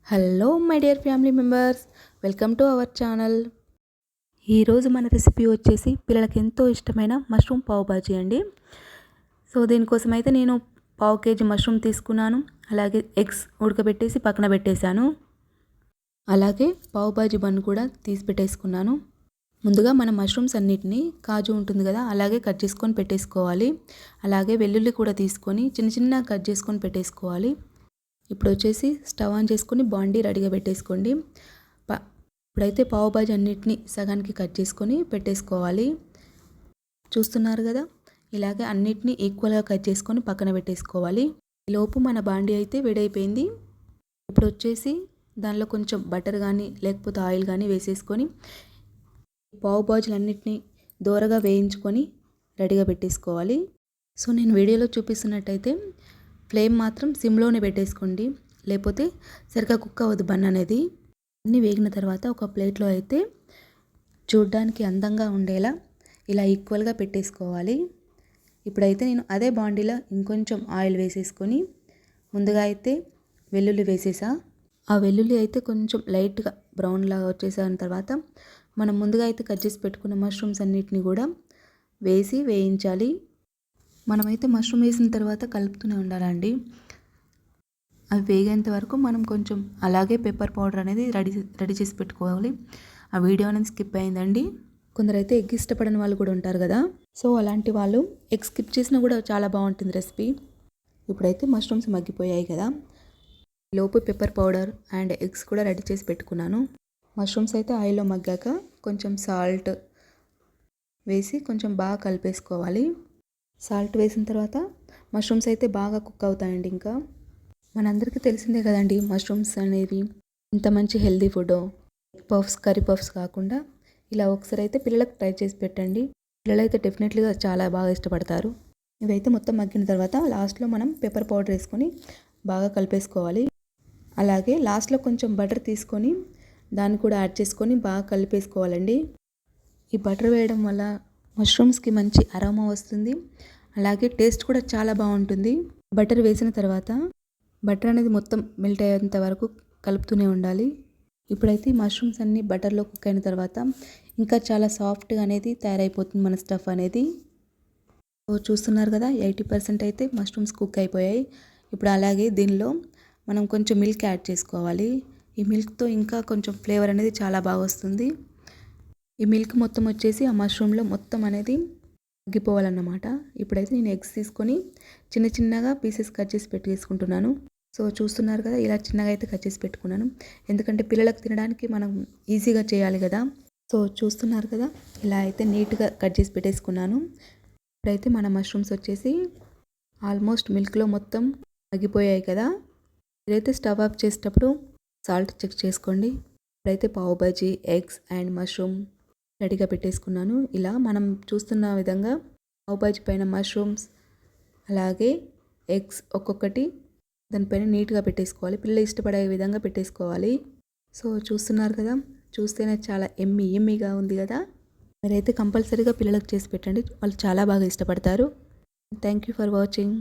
Hello my dear family members, welcome to our channel. ఈరోజు మన recipe వచ్చేసి పిల్లలకి ఎంతో ఇష్టమైన మష్రూమ్ పావ్ బాజీ అండి. సో దీనికోసం అయితే నేను పావు కేజీ మష్రూమ్ తీసుకున్నాను. అలాగే ఎగ్స్ ఉడకబెట్టేసి పక్కన పెట్టేశాను. అలాగే పావ్ బాజీ బన్ కూడా తీసి పెట్టేసుకున్నాను. ముందుగా మన మష్రూమ్స్ అన్నిటినీ కాజు ఉంటుంది కదా, అలాగే కట్ చేసుకొని పెట్టేసుకోవాలి. అలాగే వెల్లుల్లి కూడా తీసుకొని చిన్న చిన్న కట్ చేసుకొని పెట్టేసుకోవాలి. ఇప్పుడు వచ్చేసి స్టవ్ ఆన్ చేసుకొని బాండీ రెడీగా పెట్టేసుకోండి. ఇప్పుడైతే పావు బాజీ అన్నిటిని సగానికి కట్ చేసుకొని పెట్టేసుకోవాలి. చూస్తున్నారు కదా, ఇలాగే అన్నిటినీ ఈక్వల్గా కట్ చేసుకొని పక్కన పెట్టేసుకోవాలి. ఈలోపు మన బాండీ అయితే వేడైపోయింది. ఇప్పుడు వచ్చేసి దానిలో కొంచెం బటర్ కానీ లేకపోతే ఆయిల్ కానీ వేసేసుకొని పావు బాజీలు అన్నిటినీ దోరగా వేయించుకొని రెడీగా పెట్టేసుకోవాలి. సో నేను వీడియోలో చూపిస్తున్నట్టయితే ఫ్లేమ్ మాత్రం సిమ్లోనే పెట్టేసుకోండి, లేకపోతే సరిగ్గా కుక్ అవ్వదు బన్ అనేది. అన్నీ వేగిన తర్వాత ఒక ప్లేట్లో అయితే చూడ్డానికి అందంగా ఉండేలా ఇలా ఈక్వల్గా పెట్టేసుకోవాలి. ఇప్పుడైతే నేను అదే బాండీలో ఇంకొంచెం ఆయిల్ వేసేసుకొని ముందుగా అయితే వెల్లుల్లి వేసేసా. ఆ వెల్లుల్లి అయితే కొంచెం లైట్గా బ్రౌన్ లాగా వచ్చేసిన తర్వాత మనం ముందుగా అయితే కట్ చేసి పెట్టుకున్న మష్రూమ్స్ అన్నిటిని కూడా వేసి వేయించాలి. మనమైతే మష్రూమ్ వేసిన తర్వాత కలుపుతూనే ఉండాలండి. అవి వేగేంత వరకు మనం కొంచెం అలాగే పెప్పర్ పౌడర్ అనేది రెడీ చేసి పెట్టుకోవాలి. ఆ వీడియో అనేది స్కిప్ అయిందండి. కొందరైతే ఎగ్ ఇష్టపడని వాళ్ళు కూడా ఉంటారు కదా, సో అలాంటి వాళ్ళు ఎగ్ స్కిప్ చేసినా కూడా చాలా బాగుంటుంది రెసిపీ. ఇప్పుడైతే మష్రూమ్స్ మగ్గిపోయాయి కదా, లోపు పెప్పర్ పౌడర్ అండ్ ఎగ్స్ కూడా రెడీ చేసి పెట్టుకున్నాను. మష్రూమ్స్ అయితే ఆయిల్లో మగ్గాక కొంచెం సాల్ట్ వేసి కొంచెం బాగా కలిపేసుకోవాలి. సాల్ట్ వేసిన తర్వాత మష్రూమ్స్ అయితే బాగా కుక్ అవుతాయండి. ఇంకా మనందరికీ తెలిసిందే కదండి, మష్రూమ్స్ అనేవి ఇంత మంచి healthy food. Egg puffs, curry puffs కాకుండా ఇలా ఒకసారి అయితే పిల్లలకు ట్రై చేసి పెట్టండి. పిల్లలు అయితే డెఫినెట్లీగా చాలా బాగా ఇష్టపడతారు. ఇవైతే మొత్తం మగ్గిన తర్వాత లాస్ట్లో మనం పెప్పర్ పౌడర్ వేసుకొని బాగా కలిపేసుకోవాలి. అలాగే లాస్ట్లో కొంచెం బటర్ తీసుకొని దాన్ని కూడా యాడ్ చేసుకొని బాగా కలిపేసుకోవాలండి. ఈ బటర్ వేయడం వల్ల మష్రూమ్స్కి మంచి అరోమా వస్తుంది, అలాగే టేస్ట్ కూడా చాలా బాగుంటుంది. బటర్ వేసిన తర్వాత బటర్ అనేది మొత్తం మెల్ట్ అయ్యేంత వరకు కలుపుతూనే ఉండాలి. ఇప్పుడైతే మష్రూమ్స్ అన్నీ బటర్లో కుక్ అయిన తర్వాత ఇంకా చాలా సాఫ్ట్గా అనేది తయారైపోతుంది మన స్టఫ్ అనేది. సో చూస్తున్నారు కదా, 80% అయితే మష్రూమ్స్ కుక్ అయిపోయాయి. ఇప్పుడు అలాగే దీనిలో మనం కొంచెం మిల్క్ యాడ్ చేసుకోవాలి. ఈ మిల్క్తో ఇంకా కొంచెం ఫ్లేవర్ అనేది చాలా బాగా వస్తుంది. ఈ మిల్క్ మొత్తం వచ్చేసి ఆ మష్రూమ్లో మొత్తం అనేది మగ్గిపోవాలన్నమాట. ఇప్పుడైతే నేను ఎగ్స్ తీసుకొని చిన్న చిన్నగా పీసెస్ కట్ చేసి పెట్టేసుకుంటున్నాను. సో చూస్తున్నారు కదా, ఇలా చిన్నగా అయితే కట్ చేసి పెట్టుకున్నాను, ఎందుకంటే పిల్లలకు తినడానికి మనం ఈజీగా చేయాలి కదా. సో చూస్తున్నారు కదా, ఇలా అయితే నీట్గా కట్ చేసి పెట్టేసుకున్నాను. ఇప్పుడైతే మన మష్రూమ్స్ వచ్చేసి ఆల్మోస్ట్ మిల్క్లో మొత్తం మగ్గిపోయాయి కదా. ఇదైతే స్టవ్ ఆఫ్ చేసేటప్పుడు సాల్ట్ చెక్ చేసుకోండి. ఇప్పుడైతే pav bhaji, eggs and mushroom రెడీగా పెట్టేసుకున్నాను. ఇలా మనం చూస్తున్న విధంగా పావ్ బాజీ పైన మష్రూమ్స్ అలాగే ఎగ్స్ ఒక్కొక్కటి దానిపైన నీట్గా పెట్టేసుకోవాలి. పిల్లలు ఇష్టపడే విధంగా పెట్టేసుకోవాలి. సో చూస్తున్నారు కదా, చూస్తేనే చాలా ఎమ్మీగా ఉంది కదా. మీరైతే కంపల్సరీగా పిల్లలకు చేసి పెట్టండి, వాళ్ళు చాలా బాగా ఇష్టపడతారు. Thank you for watching.